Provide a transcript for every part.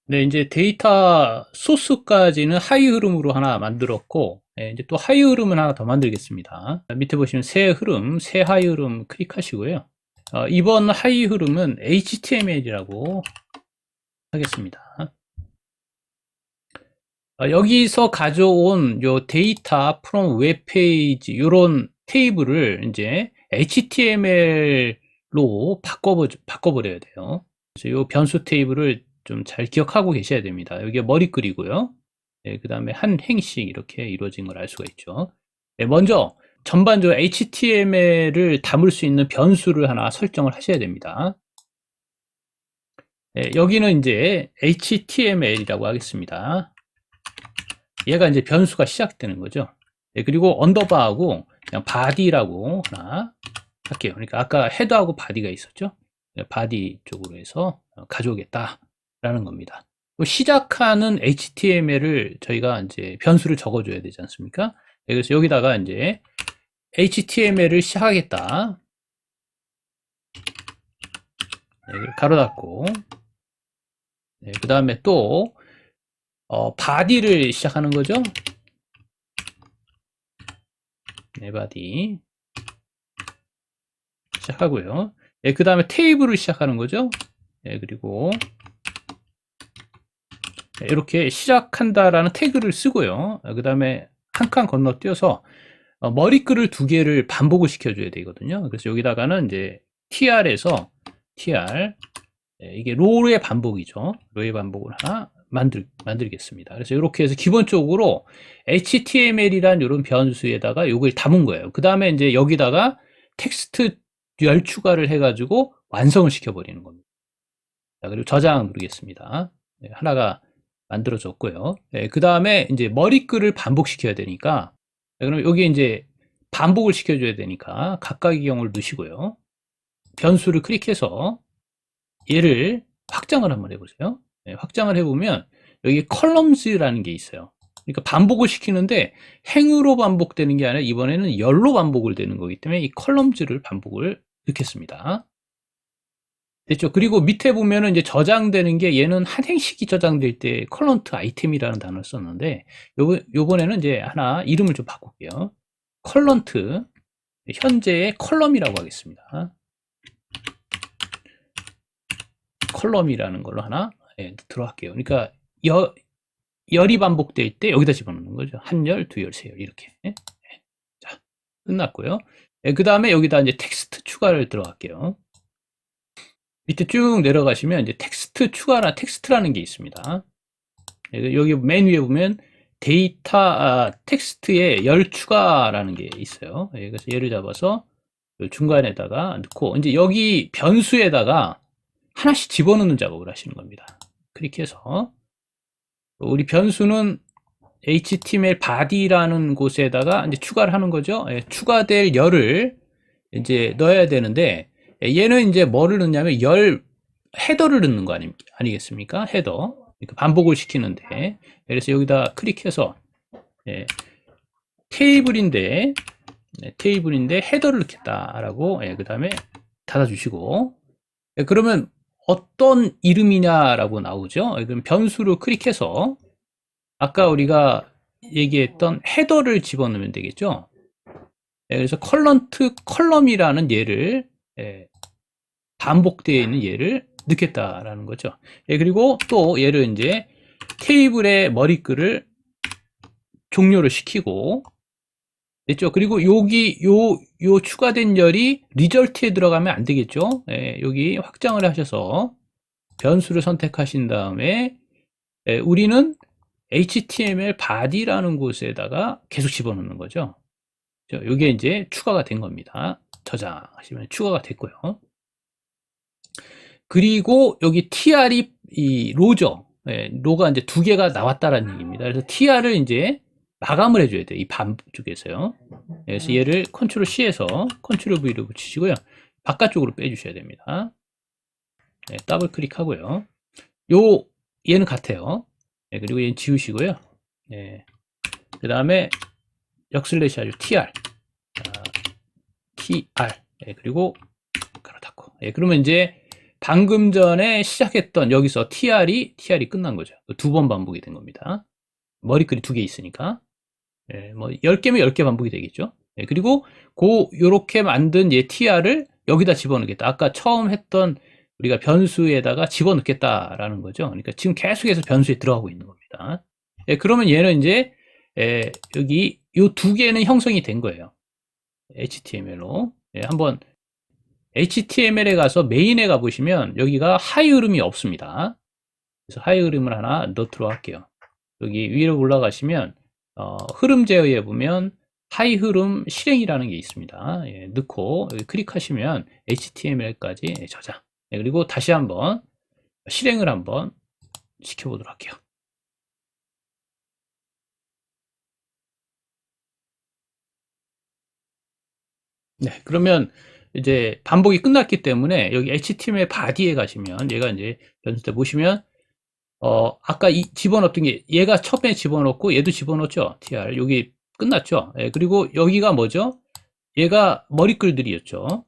네, 이제 데이터 소스까지는 하위 흐름으로 하나 만들었고, 이제 또 하위 흐름은 하나 더 만들겠습니다. 밑에 보시면 새 흐름, 새 하위 흐름 클릭하시고요. 이번 하위 흐름은 HTML이라고 하겠습니다. 여기서 가져온 요 데이터 from 웹페이지 요런 테이블을 이제 HTML로 바꿔버려야 돼요. 그래서 요 변수 테이블을 좀 잘 기억하고 계셔야 됩니다. 여기가 머리글이고요. 네, 그 다음에 한 행씩 이렇게 이루어진 걸 알 수가 있죠. 네, 먼저 전반적으로 HTML을 담을 수 있는 변수를 하나 설정을 하셔야 됩니다. 네, 여기는 이제 HTML이라고 하겠습니다. 얘가 이제 변수가 시작되는 거죠. 네, 그리고 언더바하고 그냥 바디라고 하나 할게요. 그러니까 아까 헤더하고 바디가 있었죠. 바디 쪽으로 해서 가져오겠다라는 겁니다. 시작하는 HTML을 저희가 이제 변수를 적어줘야 되지 않습니까? 네, 그래서 여기다가 이제 HTML을 시작하겠다. 네, 가로 닫고. 네, 그 다음에 또 바디를 시작하는 거죠. 네, 바디 시작하고요. 네, 그 다음에 테이블을 시작하는 거죠. 네, 그리고 이렇게 시작한다라는 태그를 쓰고요. 그 다음에 한 칸 건너뛰어서 머리글을 두 개를 반복을 시켜줘야 되거든요. 그래서 여기다가는 이제 tr에서 tr 이게 로의 반복이죠. 로의 반복을 하나 만들겠습니다. 그래서 이렇게 해서 기본적으로 HTML이란 이런 변수에다가 이걸 담은 거예요. 그 다음에 이제 여기다가 텍스트 열 추가를 해가지고 완성을 시켜버리는 겁니다. 자, 그리고 저장 누르겠습니다. 네, 하나가 만들어졌고요. 네, 그 다음에 이제 머리글을 반복시켜야 되니까, 네, 그럼 여기 이제 반복을 시켜줘야 되니까 각각의 경우를 넣으시고요. 변수를 클릭해서 얘를 확장을 한번 해보세요. 네, 확장을 해보면 여기 컬럼즈라는 게 있어요. 그러니까 반복을 시키는데 행으로 반복되는 게 아니라 이번에는 열로 반복을 되는 거기 때문에 이 컬럼즈를 반복을 넣겠습니다. 됐죠. 그리고 밑에 보면은 이제 저장되는 게 얘는 한 행식이 저장될 때 컬런트 아이템이라는 단어를 썼는데 요번에는 이제 하나 이름을 좀 바꿀게요. 컬런트 현재의 컬럼이라고 하겠습니다. 컬럼이라는 걸로 하나 들어갈게요. 그러니까 열이 반복될 때 여기다 집어넣는 거죠. 한 열, 두 열, 세 열 이렇게. 자, 끝났고요. 그 다음에 여기다 이제 텍스트 추가를 들어갈게요. 밑에 쭉 내려가시면 이제 텍스트 추가나 텍스트라는 게 있습니다. 여기 맨 위에 보면 데이터 텍스트에 열 추가라는 게 있어요. 그래서 얘를 잡아서 중간에다가 넣고 이제 여기 변수에다가 하나씩 집어넣는 작업을 하시는 겁니다. 클릭해서 우리 변수는 HTML body라는 곳에다가 이제 추가를 하는 거죠. 추가될 열을 이제 넣어야 되는데 얘는 이제 뭐를 넣냐면 열 헤더를 넣는 거 아니겠습니까? 헤더. 그러니까 반복을 시키는데 그래서 여기다 클릭해서 테이블인데 테이블인데 헤더를 넣겠다라고 그 다음에 닫아주시고 그러면 어떤 이름이냐라고 나오죠. 그럼 변수를 클릭해서 아까 우리가 얘기했던 헤더를 집어넣으면 되겠죠. 그래서 컬런트 컬럼이라는 얘를 반복되어 있는 얘를 넣겠다라는 거죠. 그리고 또 얘를 이제 테이블의 머리글을 종료를 시키고 됐죠. 그리고 여기 요 추가된 열이 리절트에 들어가면 안 되겠죠. 여기 확장을 하셔서 변수를 선택하신 다음에 우리는 HTML body라는 곳에다가 계속 집어넣는 거죠. 이게 이제 추가가 된 겁니다. 저장하시면 추가가 됐고요. 그리고 여기 tr이 이 로죠. 로가 이제 두 개가 나왔다라는 얘기입니다. 그래서 tr을 이제 마감을 해줘야 돼요. 이 반 쪽에서요. 그래서 얘를 컨트롤 C에서 컨트롤 V를 붙이시고요. 바깥쪽으로 빼주셔야 됩니다. 더블 클릭하고요. 얘는 같아요. 그리고 얘는 지우시고요. 그 다음에 역슬래시 아주 tr tr 그리고 가로 닫고 그러면 이제 방금 전에 시작했던 여기서 TR이 끝난 거죠. 2번 반복이 된 겁니다. 머리글이 2개 있으니까. 예, 뭐 10개면 10개 반복이 되겠죠. 예, 그리고 요렇게 만든 TR을 여기다 집어넣겠다. 아까 처음 했던 우리가 변수에다가 집어넣겠다라는 거죠. 그러니까 지금 계속해서 변수에 들어가고 있는 겁니다. 예, 그러면 얘는 이제 여기 요 2개는 형성이 된 거예요. HTML로. 예, 한번 HTML에 가서 메인에 가보시면 여기가 하이 흐름이 없습니다. 그래서 하이 흐름을 하나 넣도록 할게요. 여기 위로 올라가시면 흐름 제어에 보면 하이 흐름 실행이라는 게 있습니다. 예, 넣고 여기 클릭하시면 HTML까지 저장. 예, 그리고 다시 한번 실행을 한번 시켜보도록 할게요. 네, 그러면 이제 반복이 끝났기 때문에 여기 HTML 바디에 가시면 얘가 이제 변수 때 보시면 아까 집어넣었던 게 얘가 처음에 집어넣고 얘도 집어넣었죠. tr 여기 끝났죠. 예, 그리고 여기가 뭐죠? 얘가 머리글들이었죠.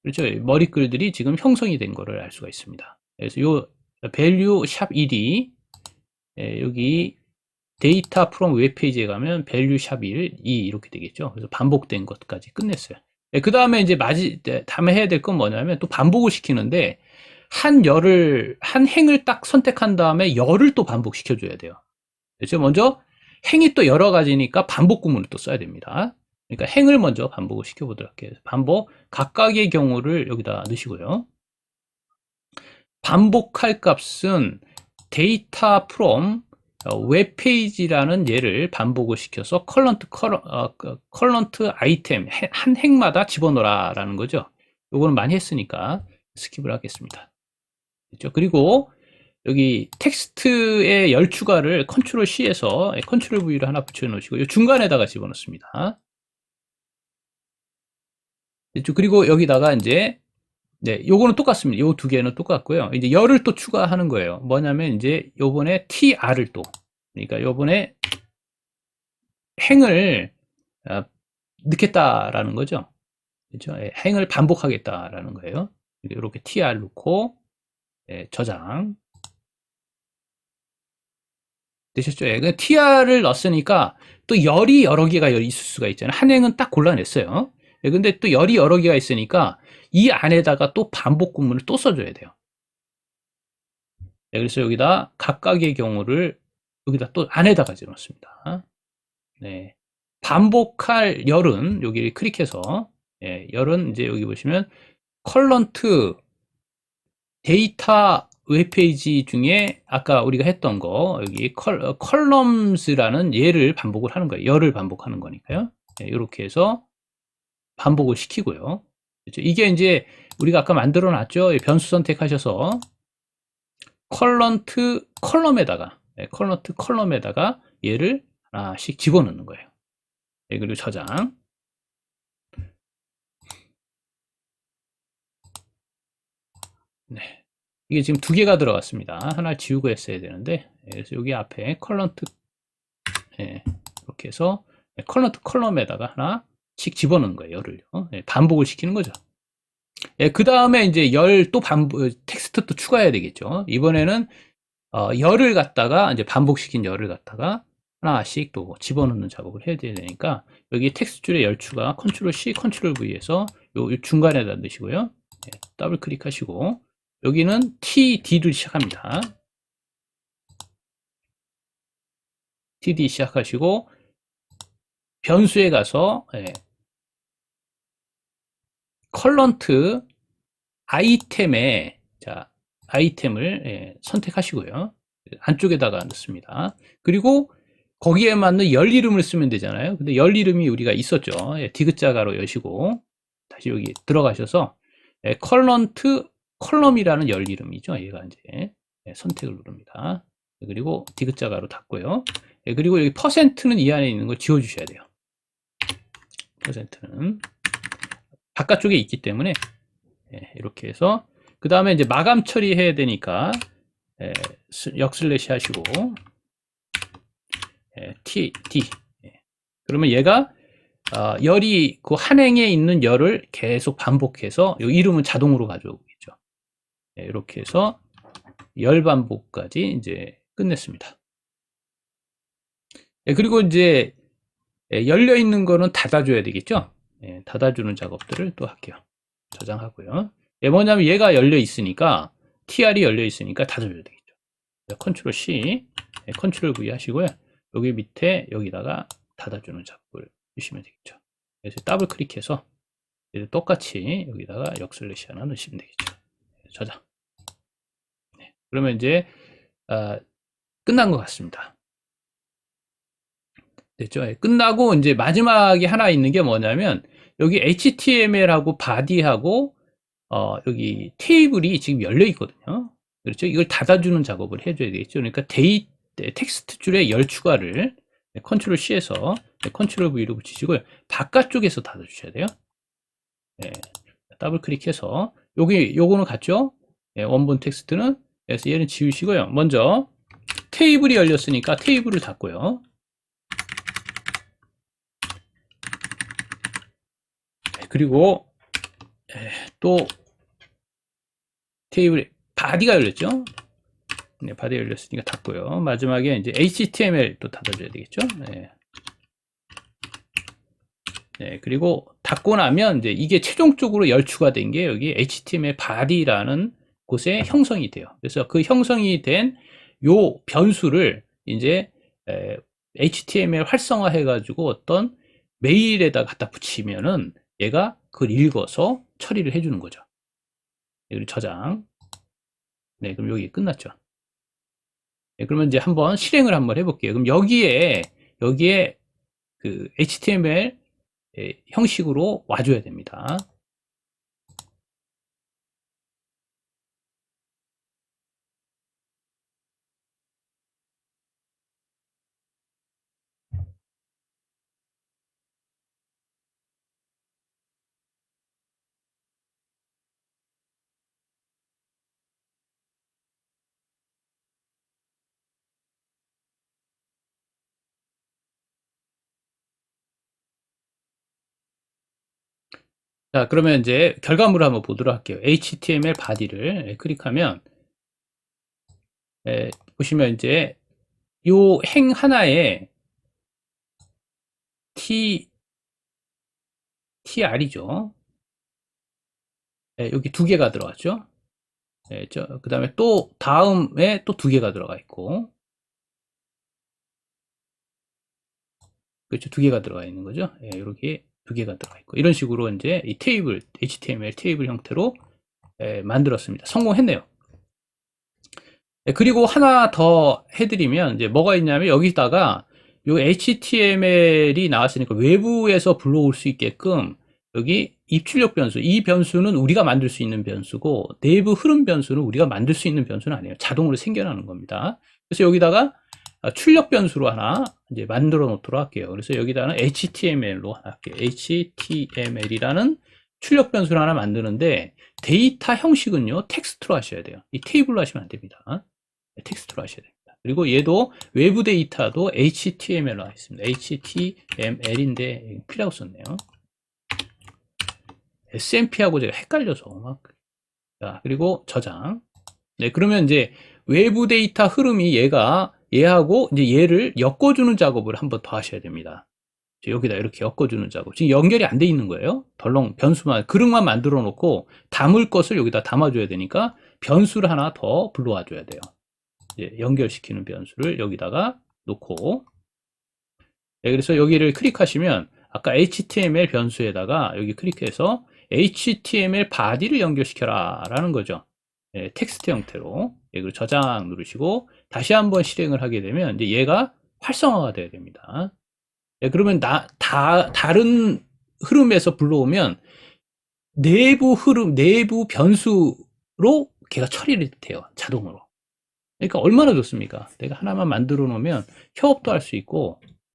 그렇죠. 머리글들이 지금 형성이 된 거를 알 수가 있습니다. 그래서 요 value 샵 ed 여기 데이터 프롬 웹페이지에 가면 value 샵 1, 2 이렇게 되겠죠. 그래서 반복된 것까지 끝냈어요. 그 다음에 이제 다음에 해야 될 건 뭐냐면 또 반복을 시키는데 한 행을 딱 선택한 다음에 열을 또 반복시켜 줘야 돼요. 그렇죠. 먼저 행이 또 여러 가지니까 반복 구문을 또 써야 됩니다. 그러니까 행을 먼저 반복을 시켜 보도록 할게요. 반복 각각의 경우를 여기다 넣으시고요. 반복할 값은 데이터 프롬 웹페이지라는 예를 반복을 시켜서 컬런트 아이템 한 행마다 집어넣어라 라는 거죠. 요거는 많이 했으니까 스킵을 하겠습니다. 그렇죠? 그리고 여기 텍스트의 열 추가를 컨트롤 C에서 컨트롤 V를 하나 붙여 놓으시고 이 중간에다가 집어넣습니다. 그렇죠? 그리고 여기다가 이제 요거는 똑같습니다. 요 2개는 똑같고요. 이제 열을 또 추가하는 거예요. 뭐냐면 이제 요번에 TR을 또 그러니까 요번에 행을 넣겠다라는 거죠. 그렇죠? 행을 반복하겠다라는 거예요. 이렇게 TR 넣고 저장 되셨죠? TR을 넣었으니까 또 열이 여러 개가 있을 수가 있잖아요. 한 행은 딱 골라냈어요. 근데 또 열이 여러 개가 있으니까 이 안에다가 또 반복 구문을 또 써줘야 돼요. 그래서 여기다 각각의 경우를 여기다 또 안에다가 집어넣습니다. 네. 반복할 열은 여기 클릭해서 열은 이제 여기 보시면 컬런트 데이터 웹페이지 중에 아까 우리가 했던 거 여기 컬럼스라는 예를 반복을 하는 거예요. 열을 반복하는 거니까요. 이렇게 해서 반복을 시키고요. 그렇죠? 이게 이제 우리가 아까 만들어 놨죠. 변수 선택하셔서 컬런트 컬럼에다가 얘를 하나씩 집어넣는 거예요. 그리고 저장. 네. 이게 지금 2개가 들어갔습니다. 하나 지우고 했어야 되는데 그래서 여기 앞에 컬런트 이렇게 해서 컬런트 컬럼에다가 하나씩 집어넣는 거예요. 열을요. 반복을 시키는 거죠. 그 다음에 이제 열 또 텍스트 또 추가해야 되겠죠. 이번에는 열을 갖다가 이제 반복시킨 열을 갖다가 하나씩 또 집어넣는 작업을 해야 되니까 여기 텍스트 줄에 열 추가 컨트롤 C 컨트롤 V에서 요 중간에다 넣으시고요. 더블 클릭하시고 여기는 TD를 시작합니다. TD 시작하시고 변수에 가서 컬런트 아이템에 아이템을 선택하시고요. 안쪽에다가 넣습니다. 그리고 거기에 맞는 열 이름을 쓰면 되잖아요. 근데 열 이름이 우리가 있었죠. 디귿자가로 여시고 다시 여기 들어가셔서 컬런트 컬럼이라는 열 이름이죠. 얘가 이제 선택을 누릅니다. 그리고 디귿자가로 닫고요. 그리고 여기 퍼센트는 이 안에 있는 거 지워 주셔야 돼요. 퍼센트는 바깥쪽에 있기 때문에 이렇게 해서 그 다음에 이제 마감 처리해야 되니까 역슬래시 하시고 D 그러면 얘가 열이 그 한 행에 있는 열을 계속 반복해서 이 이름은 자동으로 가져오겠죠. 이렇게 해서 10반복까지 이제 끝냈습니다. 그리고 이제 열려 있는 거는 닫아줘야 되겠죠. 닫아주는 작업들을 또 할게요. 저장하고요. 뭐냐면 얘가 열려 있으니까 TR이 열려 있으니까 닫아줘야 되겠죠. 컨트롤 C, 컨트롤 V 하시고요. 여기 밑에 여기다가 닫아주는 작업을 주시면 되겠죠. 그래서 더블 클릭해서 똑같이 여기다가 역슬래시 하나 넣으시면 되겠죠. 저장. 그러면 이제 끝난 것 같습니다. 됐죠? 끝나고 이제 마지막에 하나 있는 게 뭐냐면 여기 HTML하고 바디하고 여기 테이블이 지금 열려 있거든요. 그렇죠? 이걸 닫아주는 작업을 해줘야 되겠죠. 그러니까 텍스트 줄에 열 추가를 컨트롤 C에서 컨트롤 V로 붙이시고요. 바깥쪽에서 닫아주셔야 돼요. 더블 클릭해서 요거는 같죠? 원본 텍스트는 그래서 얘는 지우시고요. 먼저 테이블이 열렸으니까 테이블을 닫고요. 그리고 또 테이블에 바디가 열렸죠? 네, 바디가 열렸으니까 닫고요. 마지막에 이제 HTML 또 닫아줘야 되겠죠? 네, 그리고 닫고 나면 이제 이게 최종적으로 열추가 된 게 여기 HTML 바디라는 곳에 형성이 돼요. 그래서 그 형성이 된 요 변수를 이제 HTML 활성화 해가지고 어떤 메일에다 갖다 붙이면은 얘가 그걸 읽어서 처리를 해주는 거죠. 그리고 저장. 네, 그럼 여기 끝났죠. 네, 그러면 이제 한번 실행을 한번 해볼게요. 그럼 여기에 그 HTML 형식으로 와줘야 됩니다. 자, 그러면 이제 결과물을 한번 보도록 할게요. HTML 바디를 클릭하면 보시면 이제 요 행 하나에 TR이죠. 여기 두 개가 들어갔죠. 그 다음에 또 다음에 또 두 개가 들어가 있고, 그렇죠. 두 개가 들어가 있는 거죠. 이렇게 두 개가 들어가 있고, 이런 식으로 이제 이 테이블, HTML 테이블 형태로 만들었습니다. 성공했네요. 그리고 하나 더 해드리면 이제 뭐가 있냐면 여기다가 요 HTML이 나왔으니까 외부에서 불러올 수 있게끔 여기 입출력 변수, 이 변수는 우리가 만들 수 있는 변수고 내부 흐름 변수는 우리가 만들 수 있는 변수는 아니에요. 자동으로 생겨나는 겁니다. 그래서 여기다가 출력 변수로 하나 이제 만들어 놓도록 할게요. 그래서 여기다는 HTML로 하나 할게요. HTML이라는 출력 변수를 하나 만드는데 데이터 형식은요 텍스트로 하셔야 돼요. 이 테이블로 하시면 안 됩니다. 텍스트로 하셔야 됩니다. 그리고 얘도 외부 데이터도 HTML로 하겠습니다. HTML인데 P라고 썼네요. SMP하고 제가 헷갈려서 막. 자, 그리고 저장. 네, 그러면 이제 외부 데이터 흐름이 얘하고 이제 얘를 엮어주는 작업을 한번 더 하셔야 됩니다. 여기다 이렇게 엮어주는 작업. 지금 연결이 안 돼 있는 거예요. 덜렁 변수만, 그릇만 만들어 놓고 담을 것을 여기다 담아줘야 되니까 변수를 하나 더 불러와 줘야 돼요. 이제 연결시키는 변수를 여기다가 놓고, 그래서 여기를 클릭하시면 아까 HTML 변수에다가 여기 클릭해서 HTML 바디를 연결시켜라 라는 거죠. 텍스트 형태로. 그리고 저장 누르시고 다시 한번 실행을 하게 되면 이제 얘가 활성화가 돼야 됩니다. 그러면 다른 흐름에서 불러오면 내부 흐름, 내부 변수로 걔가 처리를 돼요. 자동으로. 그러니까 얼마나 좋습니까? 내가 하나만 만들어 놓으면 협업도 할 수 있고